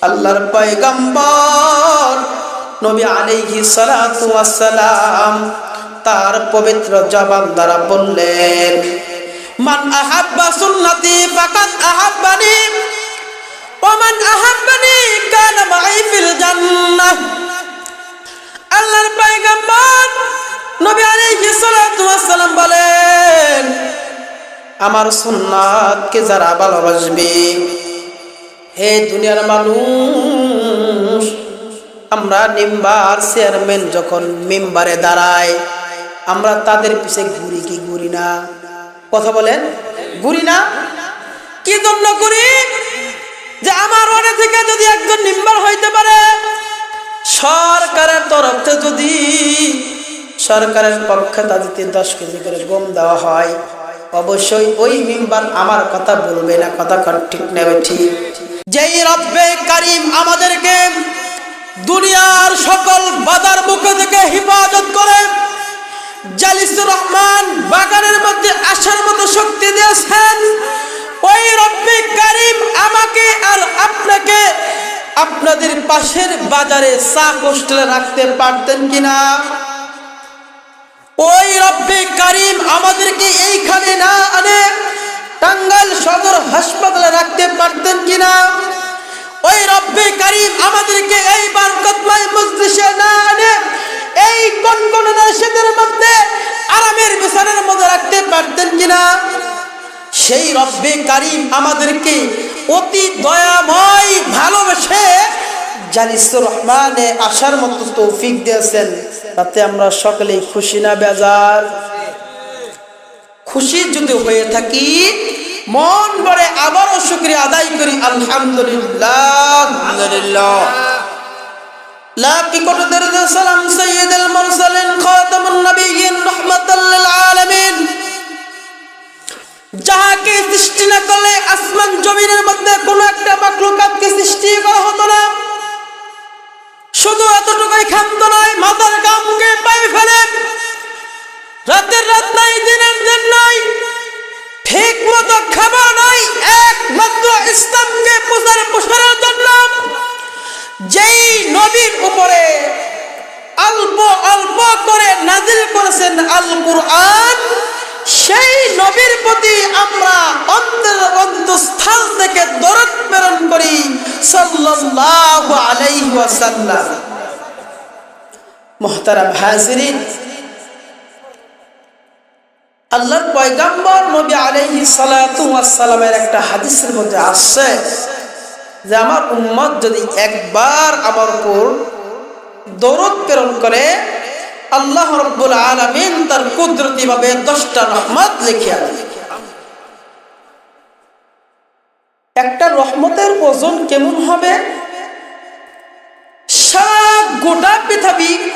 আল্লাহর পয়গম্বর নবী আলাইহিস সালাতু ওয়াস সালাম তার পবিত্র জবান দ্বারা বললেন, মান আহাব্বা সুন্নতি ফাকাদ আহাব্বানি ওয়া মান আহাব্বানি কানা মাই ফিল জান্নাহ। আল্লাহর পয়গম্বর নবী আলাইহিস সালাতু ওয়াস সালাম বলেন, আমার সুন্নাতকে যারা ভালোবাসবে, হে দুনিয়ার মানুষ, আমরা মিম্বার চেয়ারম্যান যখন মিম্বারে দাঁড়ায় আমরা তাদের পিছে ঘুরি কি ঘুরি না? কথা বলেন, ঘুরি না? কি জন্য ঘুরি? যে আমার ওখানে থেকে যদি একজন মিম্বার হইতে পারে, সরকারের তরফ থেকে যদি সরকারের পক্ষে তাদেরকে 10 কেজি করে গম দেওয়া হয়, অবশ্যই ওই মিম্বার আমার কথা বলবে না। কথা ঠিক নেবে ঠিক? যেই রব্বে কারীম আমাদেরকে দুনিয়ার সকল বাধার মুখে থেকে হেফাজত করে জালিসুর রহমান বাগানের মধ্যে আসার মতো শক্তি দিয়েছেন, ওই রব্বে কারীম আমাকে আর আপনাকে আপনাদের পাশের বাজারে চা হোস্টেলে রাখতে পারতেন কিনা? ওই রব্বে কারীম আমাদেরকে এইখানে না আনে টাঙ্গাইল সদর হাসপাতালে রাখতে পারতেন কিনা? ওই রব্বে কারীম আমাদেরকে এই বরকতময় মজলিসে না আনে এই কনকনে শীতের মধ্যে আরামের বিছানার মধ্যে রাখতে পারতেন কিনা? সেই রব্বে কারীম আমাদেরকে অতি দয়াময় ভালোবেসে জালিসুর রহমানে আসার মতো তৌফিক দিয়েছেন। তাতে আমরা সকলেই খুশি না বেজার? খুশি যদি হয়ে থাকি মন ভরে আবারও শুকরিয়া আদায় করি, আলহামদুলিল্লাহ। আলহামদুলিল্লাহ। লাকি কোটি দরুদ সালাম সাইয়্যিদুল মুরসালিন খাতামুন নবিয়্যিন রাহমাতাল লিল আলামিন, যাহাকে সৃষ্টি না করলে আসমান জমিনের মধ্যে কোনো একটা মাখলুকাতকে সৃষ্টি করা হতো না। শুধু এতটুকুই ক্ষান্ত নয়, মাথার গামকে পায়ে ফেলে রাতের রাত নাই, দিনের দিন নাই, ঠিক মতো খাবার নাই, একমাত্র ইসলামকে প্রসারের জন্য যেই নবীর উপরে অল্প অল্প করে নাজিল করেছেন আল কুরআন, সেই নবীর প্রতি আমরা অন্তঃস্থল থেকে দরুদ প্রেরণ করি সাল্লাল্লাহু আলাইহি ওয়াসাল্লাম। মুহতারাম হাজিরিন, আল্লাহর পয়গম্বর নবী আলাইহিস সালাতু ওয়াস সালামের একটা হাদিসের মধ্যে আসছে যে আমার উম্মত যদি একবার আমার উপর দরুদ প্রেরণ করে, আল্লাহ রাব্বুল আলামিন তার কুদরতি ভাবে 10টা রহমত লিখে দেন। একটা রহমতের ওজন কেমন হবে? সারা গোটা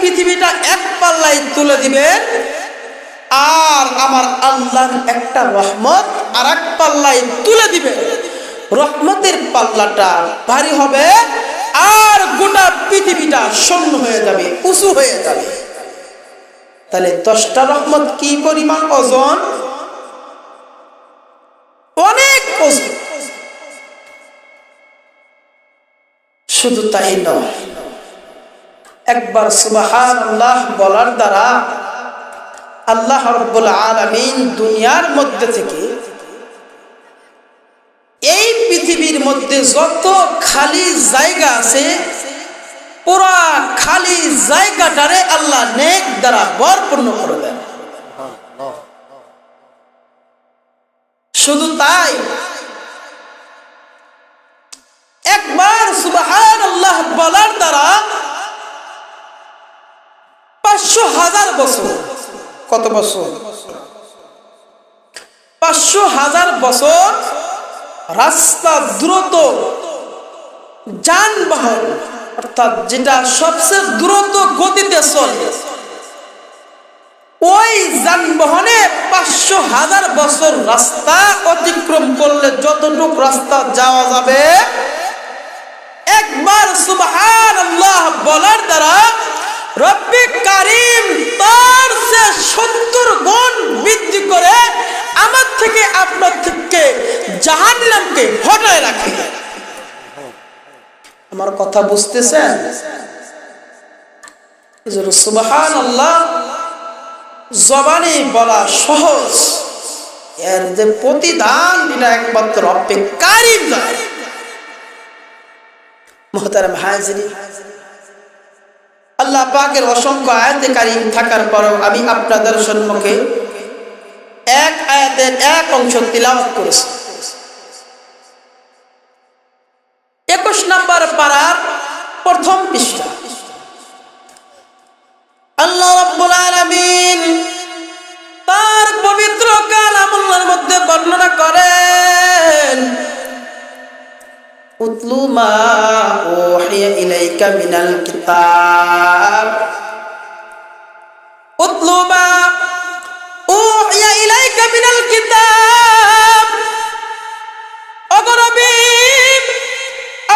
পৃথিবীটা এক পাল্লায় তুলে দিবেন, আর আমার আল্লাহর একটা রহমত আর এক পাল্লায় তুলে দিবেন। রহমতের পাল্লাটা ভারী হবে আর গোটা পৃথিবীটা শূন্য হয়ে যাবে, উঁচু হয়ে যাবে। তাহলে 10টা রহমত কি পরিমাণ ওজন? অনেক ওজন। শুধু তাই নয়, একবার সুবহানাল্লাহ বলার দ্বারা আল্লাহ রাব্বুল আলামিন দুনিয়ার মধ্যে থেকে এই পৃথিবীর মধ্যে যত খালি জায়গা আছে, পুরা খালি জায়গাটারে আল্লাহ নেক দ্বারা ভরপূর্ণ করে দেন। শুধু তাই, একবার সুবহানাল্লাহ বলার দ্বারা 500,000 বছর, কত বছর? 500,000 বছর রাস্তা দ্রুত যানবাহন, অর্থাৎ যেটা সবচেয়ে দ্রুত গতিতে চলে, ওই যানবাহনে 500,000 বছর রাস্তা অতিক্রম করলে যতটুকু রাস্তা যাওয়া যাবে, একবার সুবহানাল্লাহ বলার দ্বারা রব্বে কারীম তার চেয়ে 70 গুণ বৃদ্ধি করে আমার থেকে আপনার থেকে জাহান্নামকে হটায় রাখে। আমার কথা বুঝতেছেন? সুবহানাল্লাহ জবানে বলা সহজ, এর যে প্রতিদান এটা একমাত্র রব্বে কারীম জানে। মুহতারাম হাজিরিন, আল্লাহ পাকের অসংখ্য আয়াতে কারীম থাকার পরেও আমি আপনাদের সম্মুখে এক আয়াতের এক অংশ তিলাওয়াত করেছি। 21 নম্বর পারার প্রথম পৃষ্ঠা। আল্লাহ রাব্বুল আলামিন তার পবিত্র কালামুল্লাহর মধ্যে বর্ণনা করেন, উতলু মা উহিয়া ইলাইকা মিনাল কিতাব, উতলু মা উহিয়া ইলাইকা মিনাল কিতাব। অগরবী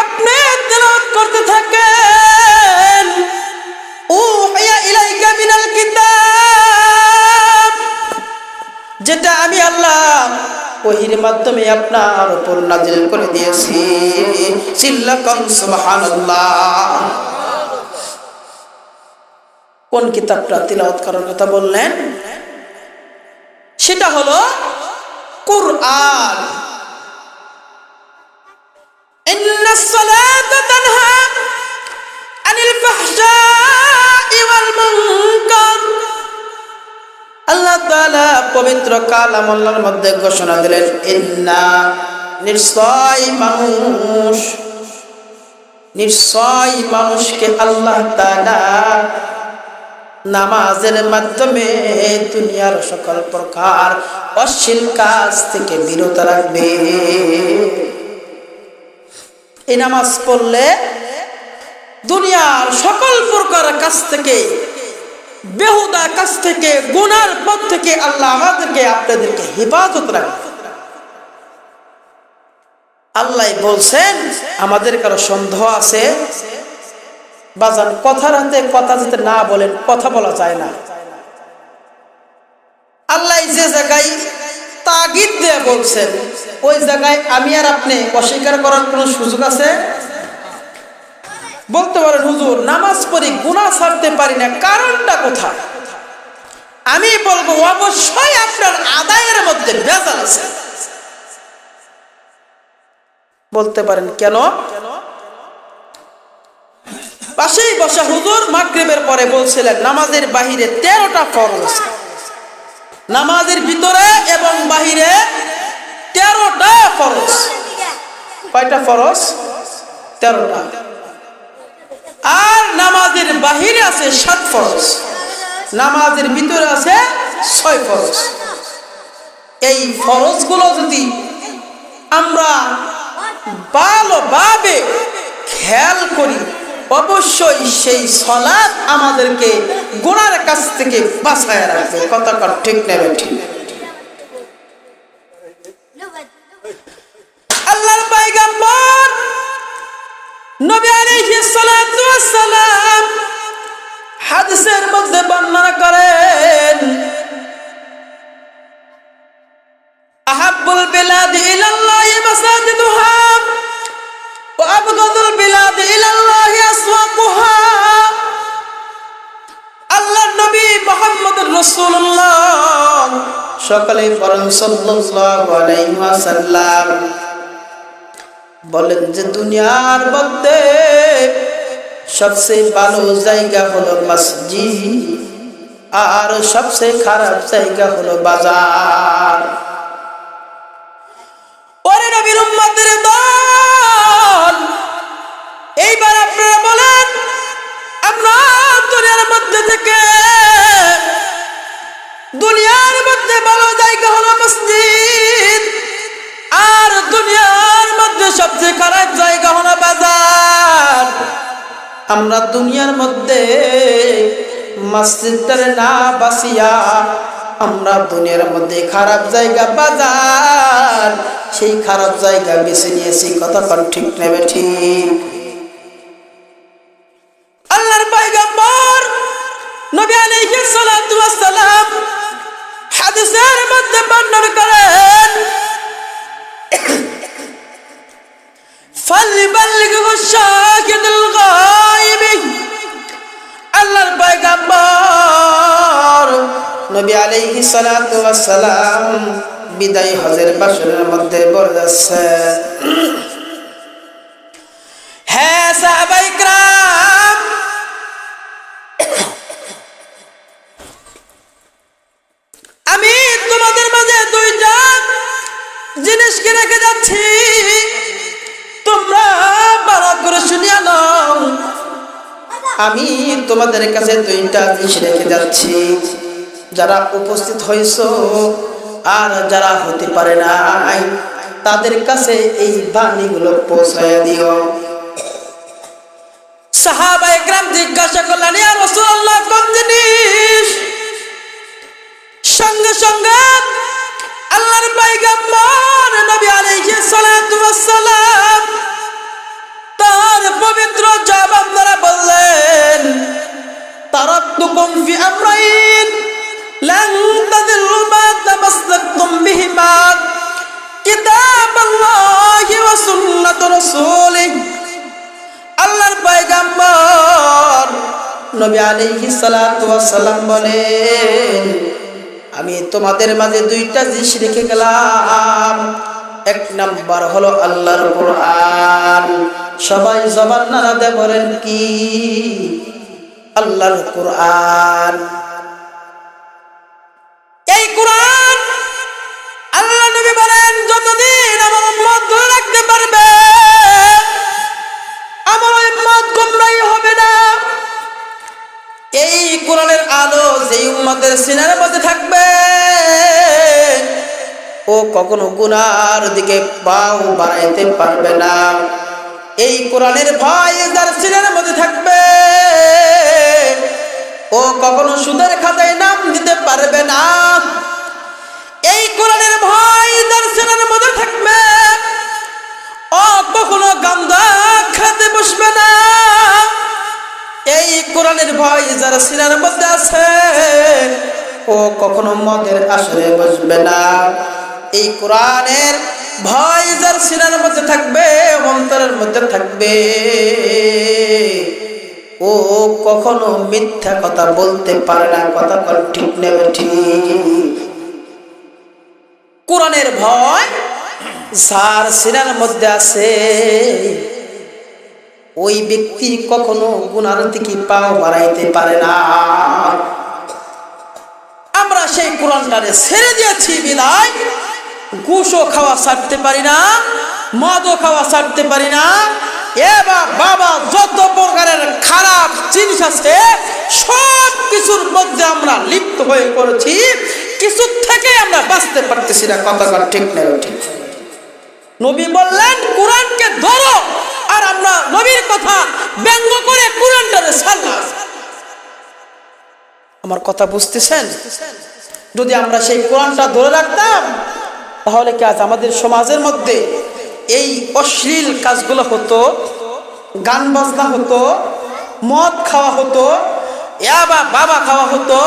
আপনি তেলাওয়াত করতে থাকেন, উহিয়া ইলাইকা মিনাল কিতাব, যেটা আমি আল্লাহ ওহির মাধ্যমে আপনার উপর নাজিল করে দিয়েছি। চিল্লাকান সুবহানাল্লাহ। কোন কিতাবটা তিলাওয়াত করার কথা বললেন? সেটা হলো কুরআন। ইন্নাস সালাতা তানহা আনিল ফাহশাই ওয়াল মুনকার। আল্লাহ তাআলা পবিত্র কালামুল্লাহর মধ্যে ঘোষণা দিলেন, ইন্না নিশ্চয় মানুষকে আল্লাহ তাআলা নামাজের মাধ্যমে দুনিয়ার সকল প্রকার অশ্লীল কাজ থেকে বিরত রাখবে। এই নামাজ পড়লে দুনিয়ার সকল প্রকার কাজ থেকে, বেহুদা কাজ থেকে, গুনার পথ থেকে আল্লাহ আমাদেরকে আপনাদেরকে হেফাজত রাখবে। আল্লাহ বলছেন, আমাদের কারো সন্দেহ আছে? বাজান, কথার হাতে কথা যাতে না বলেন, কথা বলা যায় না। আল্লাহ যে জায়গায় তাগিদ দিয়ে বলছেন, ওই জায়গায় আমি আর আপনি অস্বীকার করার কোনো সুযোগ আছে? বলতে পারেন, হুজুর নামাজ পড়ি গুনাহ ছাড়তে পারি না, কারণটা কোথায়? আমি বলবো, অবশ্যই আপনার আদায়ের মধ্যে ভেজাল আছে। বলতে পারেন কেন? পাশেই বসা হুজুর মাগরিবের পরে বলছিলেন, নামাজের বাহিরে 13টা ফরজ আছে, নামাজের ভিতরে এবং বাহিরে 13টা ফরজ। কয়টা ফরজ? 13টা। আর নামাজের বাহিরে আছে 7 ফরজ, নামাজের ভিতরে আছে 6 ফরজ। এই ফরজগুলো যদি আমরা ভালোভাবে খেয়াল করি, অবশ্যই সেই সালাত আমাদেরকে গুনার কাছ থেকে বাঁচায় রাখবে। কথাটা ঠিক নেবে ঠিক। আল্লাহর পয়গম্বর নবী আলাইহিস সালাতু ওয়াস সালাম হাদিসের মধ্যে বর্ণনা করেন, আহাব্বুল বিলাদি ইলাল্লাহি মাসাজিদুহা ওয়া আবগাদুল বিলাদি ইলাল্লাহি আসওয়াকুহা। আল্লাহর নবী মুহাম্মদুর রাসূলুল্লাহ সকলে পড়েন সাল্লাল্লাহু আলাইহি ওয়াসাল্লাম বলেন যে দুনিয়ার মধ্যে সবচেয়ে ভালো জায়গা হলো মসজিদ, আর সবচেয়ে খারাপ জায়গা হলো বাজার। ওরে নবীর উম্মতের দল, এইবার আপনারা বলেন, আমরা দুনিয়ার মধ্যে থেকে, দুনিয়ার মধ্যে ভালো জায়গা হলো মসজিদ, আর দুনিয়ার মধ্যে সবচেয়ে খারাপ জায়গা হলো বাজার। আমরা দুনিয়ার মধ্যে মসজিদটারে না বাসিয়া আমরা দুনিয়ার মধ্যে খারাপ জায়গা বাজার, সেই খারাপ জায়গা বেছে নিয়েছি। কথা কোন ঠিক নেবে ঠিক? আল্লাহর পয়গম্বর নবী আলাইহিস সালাতু ওয়াস সালাম হাদিসের মধ্যে বর্ণনা করেন, ফালইবাল্লিগু শাহিদু নবী আলাইহিস সালাতু ওয়াস সালাম বিদায় হজের বাসনের মধ্যে বলে যাচ্ছে, হ্যাঁ সাহাবায়ে কেরাম, আমি তোমাদের মাঝে দুইটা জিনিসকে রেখে যাচ্ছি, তোমরা ভালো করে শুনিয়া নাও। আমি তোমাদের কাছে দুইটা জিনিস রেখে যাচ্ছি, যারা উপস্থিত হয়েছো আর যারা হতে পারে নাই তাদের কাছে এই বাণীগুলো পৌঁছায় দিও। সাহাবায়ে কেরাম জিজ্ঞাসা করলেন, ইয়া রাসূলুল্লাহ, কোন জিনিস? সঙ্গে সঙ্গে আল্লাহর পয়গম্বর নবী আলাইহিস সালাতু ওয়াস সালাম তার পবিত্র জবান দ্বারা বললেন, তারাকতুকুম ফি আমরাইন লান তাদিল্লু মা তামাসসাকতুম বিহিমা, কিতাবাল্লাহি ওয়া সুন্নাতু রাসূলিহি। আল্লাহর পয়গম্বর নবী আলাইহিস সালাতু ওয়াস সালাম বলেন, আমি তোমাদের মাঝে দুইটা জিনিস রেখে গেলাম। এক নাম্বার হলো আল্লাহর কোরআন। সবাই জবান নাড়া দিয়ে বলেন, কি? আল্লাহর কোরআন। এই কোরআন আল্লাহ নবী বলেন, যতদিন আমার উম্মত ধরে রাখতে পারবে আমার উম্মত গোমরাহ হবে না। এই কোরআনের আলো যেই উম্মতের সিনার মধ্যে থাকবে ও কখনো গুনার দিকে পাও বাড়াইতে পারবে না। এই কোরআনের ভয় যার সিনার মধ্যে থাকবে ও কখনো সুদের খাতায় নাম দিতে পারবে না। এই কোরআনের ভয় যার সিনার মধ্যে থাকবে ও কখনো গান্দা খেতে বসবে না। এই কোরআনের ভয় যার সিনার মধ্যে আছে ও কখনো মদের আসরে বসবে না। এই কোরআনের ভয় যার সিনার মধ্যে থাকবে, অন্তরের মধ্যে থাকবে, ও কখনো মিথ্যা কথা বলতে পারে না। কথা ঠিক নেবে ঠিক। কোরআনের ভয় যার সিনার মধ্যে আছে ওই ব্যক্তি কখনো গুনার দিকে পাও বাড়াইতে পারে না। আমরা সেই কোরআনটারে ছেড়ে দিয়েছি বিদায় ঘুষও খাওয়া ছাড়তে পারি না, মদও খাওয়া ছাড়তে পারি না। এবার বাবা যত প্রকারের খারাপ জিনিস আছে সব কিছুর মধ্যে আমরা লিপ্ত হয়ে পড়েছি, কিছু থেকে আমরা বাঁচতে পারতেছি না। কথা ঠিক না ঠিক। নবী বললেন কোরআনকে ধরো, আর আমরা নবীর কথা ব্যঙ্গ করে কোরআনটারে ছাড়লাম। আমার কথা বুঝতেছেন? যদি আমরা সেই কোরআনটা ধরে রাখতাম তাহলে কি আজ আমাদের সমাজের মধ্যে এই অশ্লীল কাজগুলো হতো, গান বাজনা হতো, মদ খাওয়া হতো, বাবা খাওয়া হতো,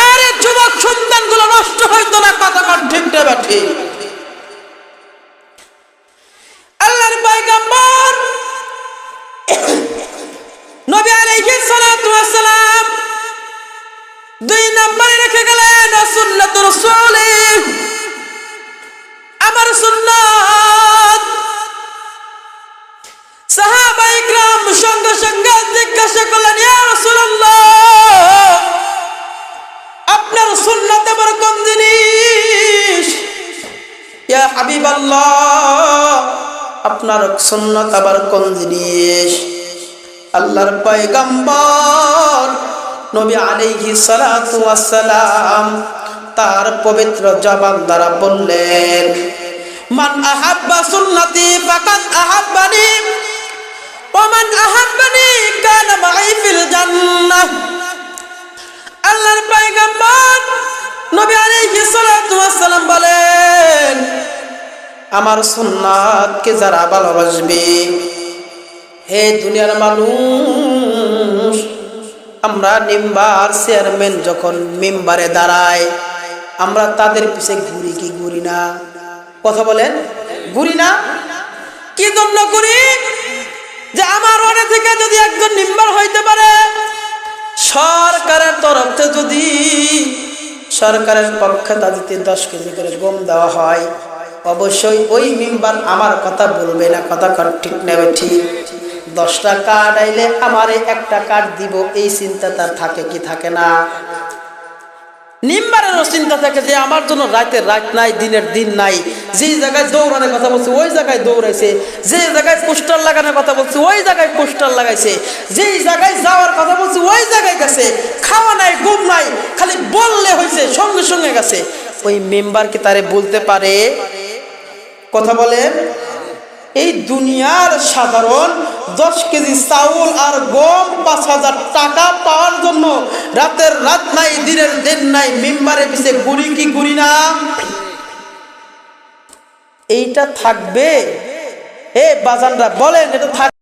আরে যুবক সন্তানগুলো নষ্ট হইতো না। কথা ঠিক না ঠিক। আল্লাহর পয়গম্বর নবী আলাইহিস সালাতু ওয়াস সালাম দুই নম্বরে রেখে গেলেন সুন্নাতুর রাসূলিহি, আমার সুন্নাত। সাহাবায়ে কেরাম সঙ্গে সঙ্গে জিজ্ঞাসা করলেন, ইয়া রাসূলুল্লাহ, আপনার সুন্নাত আবার কোন জিনিস? ইয়া হাবিবাল্লাহ, আপনার সুন্নাত আবার কোন জিনিস? আল্লাহর পয়গম্বর নবী আলাইহিস সালাতু ওয়াস সালাম তার পবিত্র জবান দ্বারা বললেন, মান আহাব্বা সুন্নতি ফাকাদ আহাব্বানি ওয়া মান আহাব্বানি কানা মাই ফিল জান্নাহ। আল্লাহর পয়গম্বর নবী আলাইহিস সালাতু ওয়াস সালাম বলেন, আমার সুন্নাতকে যারা ভালোবাসবে, হে দুনিয়ার মানুষ, আমরা মেম্বার চেয়ারম্যান যখন মেম্বারে দাঁড়ায় আমরা তাদের পিছে ঘুরি কি ঘুরি না? কথা বলেন, ঘুরি না? কি জন্য করি? যে আমার ওয়ার্ডে থেকে যদি একজন মেম্বার হইতে পারে, সরকারের তরফ থেকে যদি সরকারের পক্ষে তাদেরকে 10 কেজি করে গম দেওয়া হয়, অবশ্যই ওই মেম্বার আমার কথা বলবে না, কথা ঠিক নেবে ঠিক। 10টা কার্ড আইলে আমারে একটা কার্ড দিব, এই চিন্তা তার থাকে কি থাকে না? মেম্বারেরও চিন্তা থাকে যে আমার জন্য রাতের রাত নাই, দিনের দিন নাই। যে জায়গায় দৌড়ানোর কথা বলছে ওই জায়গায় দৌড়াইছে, যে জায়গায় পোস্টার লাগানোর কথা বলছে ওই জায়গায় পোস্টার লাগাইছে, যেই জায়গায় যাওয়ার কথা বলছে ওই জায়গায় গেছে। খাওয়া নাই, ঘুম নাই, খালি বললে হয়েছে, সঙ্গে সঙ্গে গেছে। ওই মেম্বার কি তারে বলতে পারে? কথা বলেন। এই দুনিয়ার সাধারণ 10 কেজি চাউল আর গম 5,000 টাকা পাওয়ার জন্য রাতের রাত নাই, দিনের দিন নাই, মেম্বারের পিছে ঘুরি কি ঘুরি না? এইটা থাকবে? বাজানরা বলেন, এটা থাকবে?